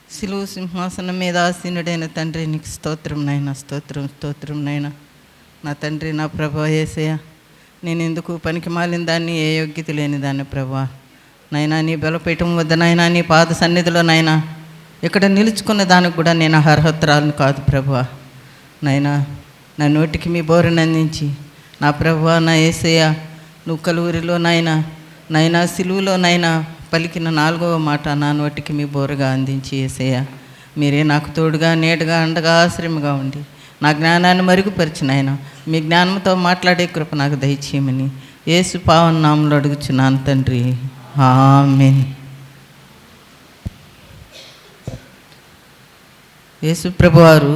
సిలువ సింహాసనం మీద ఆసీనుడైన తండ్రి, నీకు స్తోత్రం నాయన, స్తోత్రం స్తోత్రం నాయన. నా తండ్రి, నా ప్రభా యేసయ్య, నేను ఎందుకు పనికి మాలిన దాన్ని, ఏ యోగ్యత లేని దాన్ని ప్రభా నాయనా, నీ బలపీఠం వద్ద నాయనా, నీ పాద సన్నిధిలో నాయనా, ఇక్కడ నిలుచుకున్న దానికి కూడా నేను అర్హతరాలను కాదు ప్రభా నాయనా. నా నోటికి మీ బోరుని అందించి నా ప్రభా, నా యేసయ్య, నువ్వు కలువరిలో నాయనా సిలువలో నాయనా పలికిన 4వ మాట నా నోటికి మీ బోరుగా అందించి యేసయ్య, మీరే నాకు తోడుగా, నీడగా, అండగా, ఆశ్రయముగా ఉండి నా జ్ఞానాన్ని మరుగుపరిచిన ఆయన మీ జ్ఞానంతో మాట్లాడే కృప నాకు దయచేయమని యేసు పావన నామములో అడుగుచున్నాను తండ్రి, ఆమేన్. యేసు ప్రభువారు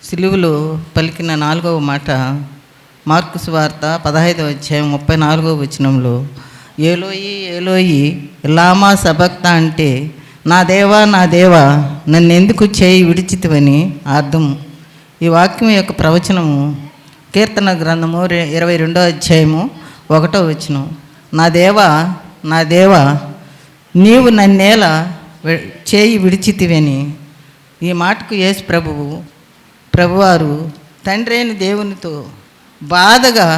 సిలువలో పలికిన 4వ మాట మార్కు సువార్త 15వ అధ్యాయం 34వ వచనంలో, ఏలోయి ఏలోయి లామా సబక్తా అంటే, నా దేవా నా దేవా నన్ను ఎందుకు చేయి విడిచితివని అర్థం. ఈ వాక్యం యొక్క ప్రవచనము కీర్తన గ్రంథము 22వ అధ్యాయము 1వ వచనం. నా దేవా నా దేవా నీవు నన్నేలా చేయి విడిచితివని. ఈ మాటకు యేసు ప్రభువారు తండ్రి అయిన దేవునితో బాధగా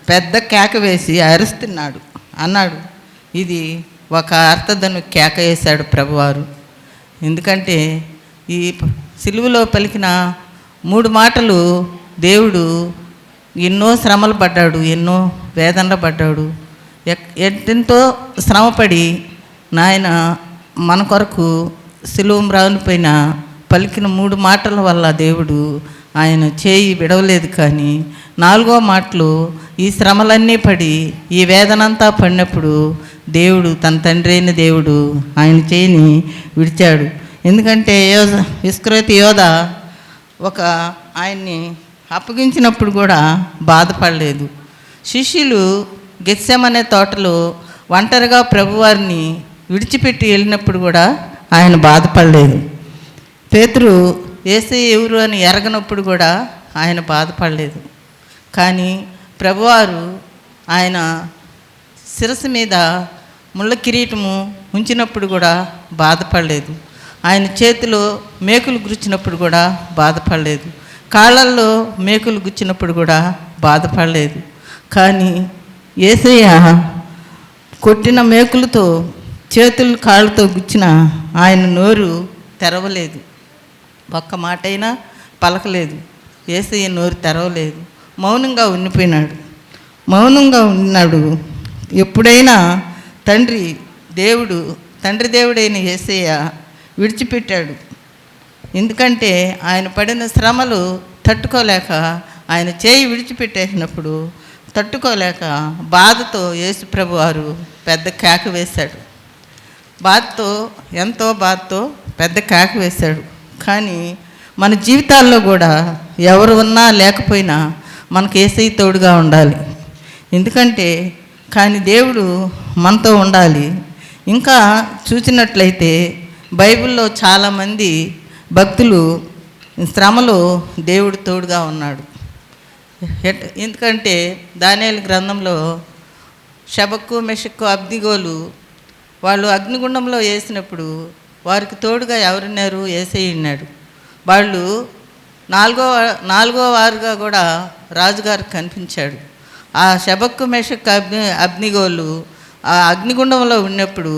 పెద్ద కేక వేసి అన్నాడు. ఇది ఒక అర్థదను కేక వేశాడు ప్రభువారు. ఎందుకంటే ఈ సిలువలో పలికిన 3 మాటలు దేవుడు ఎన్నో శ్రమలు పడ్డాడు, ఎన్నో వేదనలు పడ్డాడు, ఎంతో శ్రమపడి నాయన మన కొరకు సిలువ మ్రానుపైన పలికిన 3 మాటల వల్ల దేవుడు ఆయన చేయి విడవలేదు. కానీ 4వ మాటలు ఈ శ్రమలన్నీ పడి ఈ వేదనంతా పడినప్పుడు దేవుడు, తన తండ్రి అయిన దేవుడు ఆయన చేయిని విడిచాడు. ఎందుకంటే ఇస్కరియోతు యోధ ఆయన్ని అప్పగించినప్పుడు కూడా బాధపడలేదు. శిష్యులు గెత్సెమనే తోటలో ఒంటరిగా ప్రభువారిని విడిచిపెట్టి వెళ్ళినప్పుడు కూడా ఆయన బాధపడలేదు. పేతురు యేసయ్య ఎవరు అని ఎరగనప్పుడు కూడా ఆయన బాధపడలేదు. కానీ ప్రభువారు ఆయన శిరస్సు మీద ముళ్ళ కిరీటము ఉంచినప్పుడు కూడా బాధపడలేదు. ఆయన చేతిలో మేకులు గుచ్చినప్పుడు కూడా బాధపడలేదు. కాళ్ళల్లో మేకులు గుచ్చినప్పుడు కూడా బాధపడలేదు. కానీ యేసయ్య కొట్టిన మేకులతో చేతులు కాళ్ళతో గుచ్చిన ఆయన నోరు తెరవలేదు, ఒక్క మాటైనా పలకలేదు. యేసయ్య నోరు తెరవలేదు, మౌనంగా ఉన్నాడు. ఎప్పుడైనా తండ్రి దేవుడైన యేసయ్య విడిచిపెట్టాడు. ఎందుకంటే ఆయన పడిన శ్రమలు తట్టుకోలేక, ఆయన చేయి విడిచిపెట్టేసినప్పుడు తట్టుకోలేక బాధతో యేసు ప్రభువారు పెద్ద కేక వేశాడు. ఎంతో బాధతో పెద్ద కేక వేశాడు. కానీ మన జీవితాల్లో కూడా ఎవరు ఉన్నా లేకపోయినా మనకు యేసయ్య తోడుగా ఉండాలి. ఎందుకంటే కానీ దేవుడు మనతో ఉండాలి. ఇంకా చూసినట్లయితే బైబిల్లో చాలామంది భక్తులు శ్రమలో దేవుడు తోడుగా ఉన్నాడు. ఎందుకంటే దానియేలు గ్రంథంలో షబక్కు, మెషక్కు, అబ్దిగోలు వాళ్ళు అగ్నిగుండంలో వేసినప్పుడు వారికి తోడుగా ఎవరున్నారు? యేసయ్య ఉన్నాడు. వాళ్ళు నాలుగో వారుగా కూడా రాజుగారికి కనిపించాడు. ఆ షబక్కు, మెషక్కు, అబ్దిగోలు ఆ అగ్నిగుండంలో ఉన్నప్పుడు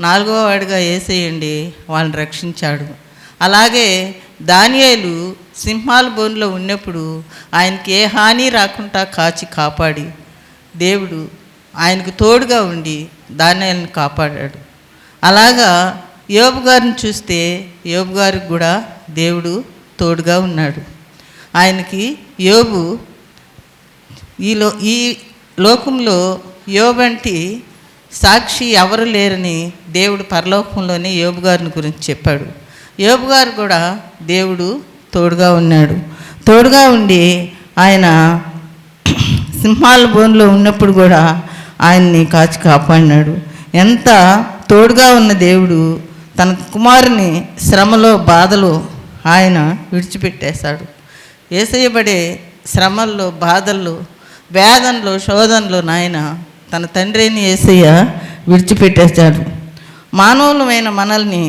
4వ వాడిగా యేసయ్య ఉండి వాళ్ళని రక్షించాడు. అలాగే దానియేలు సింహాల బోనులో ఉన్నప్పుడు ఆయనకి ఏ హాని రాకుండా కాపాడి దేవుడు ఆయనకు తోడుగా ఉండి దానియేలుని కాపాడాడు. అలాగా యోబు గారిని చూస్తే యోబు గారికి కూడా దేవుడు తోడుగా ఉన్నాడు. ఆయనకి యోబు ఈ లోకంలో యోబంటి సాక్షి ఎవరు లేరని దేవుడు పరలోకంలోనే యోబు గారిని గురించి చెప్పాడు. యోబు గారు కూడా దేవుడు తోడుగా ఉన్నాడు. తోడుగా ఉండి ఆయన సింహాల బోన్లో ఉన్నప్పుడు కూడా ఆయన్ని కాపాడినాడు. ఎంత తోడుగా ఉన్న దేవుడు తన కుమారుని శ్రమలో, బాధలో ఆయన విడిచిపెట్టేశాడు. యేసయ్యబడే శ్రమల్లో, బాధల్లో, వేదనలో, శోధనలో నాయన తన తండ్రిని యేసయ్య విడిచిపెట్టేశాడు. మానవులమైన మనల్ని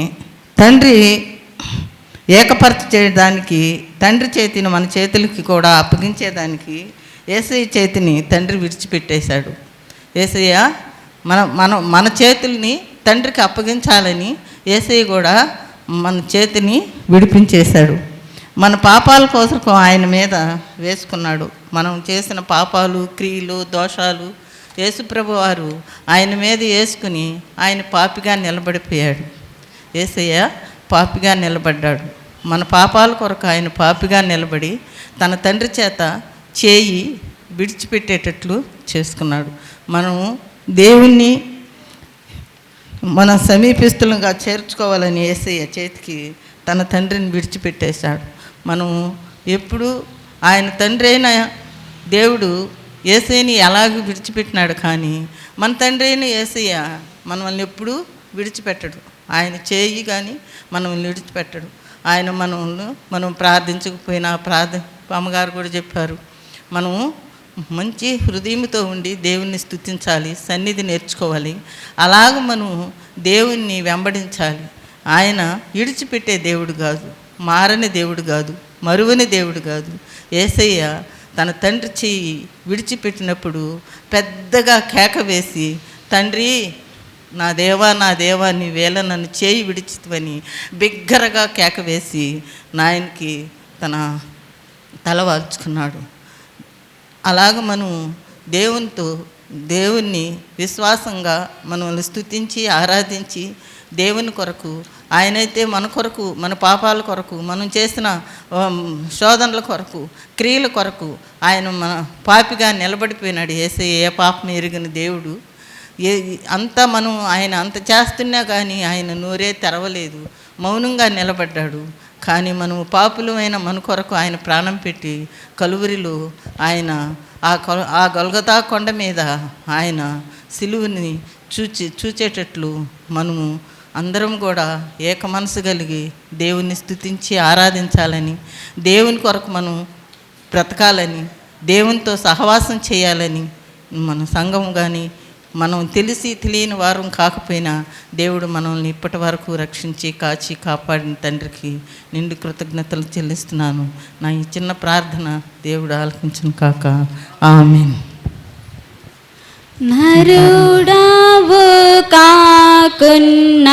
తండ్రి ఏకపరచేయడానికి, తండ్రి చేతిని మన చేతులకి కూడా అప్పగించేదానికి యేసయ్య చేతిని తండ్రి విడిచిపెట్టేశాడు. యేసయ్య మన చేతుల్ని తండ్రికి అప్పగించాలని యేసయ్య కూడా మన చేతిని విడిపించేశాడు. మన పాపాల కోసం ఆయన మీద వేసుకున్నాడు. మనం చేసిన పాపాలు, క్రియలు, దోషాలు యేసుప్రభు వారు ఆయన మీద వేసుకుని ఆయన పాపిగా నిలబడిపోయాడు. యేసయ్య పాపిగా నిలబడ్డాడు. మన పాపాల కొరకు ఆయన పాపిగా నిలబడి తన తండ్రి చేత చేయి విడిచిపెట్టేటట్లు చేసుకున్నాడు. మనం దేవుణ్ణి మనం సమీపిస్తులుగా చేర్చుకోవాలని యేసయ్య చేతికి తన తండ్రిని విడిచిపెట్టేశాడు. మనం ఎప్పుడు ఆయన తండ్రి అయిన దేవుడు యేసయ్యని ఎలాగ విడిచిపెట్టినాడు, కానీ మన తండ్రి అయిన యేసయ్య మనల్ని ఎప్పుడూ విడిచిపెట్టడు. ఆయన చేయి కానీ మనల్ని విడిచిపెట్టడు. ఆయన మనం ప్రార్థించకపోయినా అమ్మగారు కూడా చెప్పారు, మనం మంచి హృదయంతో ఉండి దేవుణ్ణి స్తుతించాలి, సన్నిధి నేర్చుకోవాలి. అలాగ మనం దేవుణ్ణి వెంబడించాలి. ఆయన విడిచిపెట్టే దేవుడు కాదు, మారని దేవుడు కాదు, మరువని దేవుడు కాదు. యేసయ్య తన తండ్రి చెయ్యి విడిచిపెట్టినప్పుడు పెద్దగా కేక వేసి, తండ్రి నా దేవా నీవేళ నన్ను చేయి విడిచివని బిగ్గరగా కేక వేసి నాయనకి తన తల వాల్చుకున్నాడు. అలాగ మనం దేవుణ్ణి విశ్వాసంగా మనల్ని స్తుతించి ఆరాధించి దేవుని కొరకు, ఆయనైతే మన కొరకు, మన పాపాల కొరకు, మనం చేసిన శోధనల కొరకు, క్రియల కొరకు ఆయన మన పాపిగా నిలబడిపోయినాడు. యేసయ్య ఏ పాపం ఎరిగిన దేవుడు. అంతా ఆయన అంత చేస్తున్నా కానీ ఆయన నోరే తెరవలేదు, మౌనంగా నిలబడ్డాడు. కానీ మనము పాపులమైన మన కొరకు ఆయన ప్రాణం పెట్టి కలువరిలో ఆయన ఆ గొల్గొతా కొండ మీద ఆయన సిలువని చూచేటట్లు మనము అందరం కూడా ఏక మనసు కలిగి దేవుని స్తుతించి ఆరాధించాలని, దేవుని కొరకు మనం బ్రతకాలని, దేవునితో సహవాసం చేయాలని మన సంఘం కానీ మనం తెలియని వారం కాకపోయినా దేవుడు మనల్ని ఇప్పటి వరకు రక్షించి కాచి కాపాడిన తండ్రికి నిండు కృతజ్ఞతలు చెల్లిస్తున్నాను. నా ఈ చిన్న ప్రార్థన దేవుడు ఆలకించును కాక. ఆమేన్. నరుడవు కాకున్న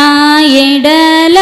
ఎడల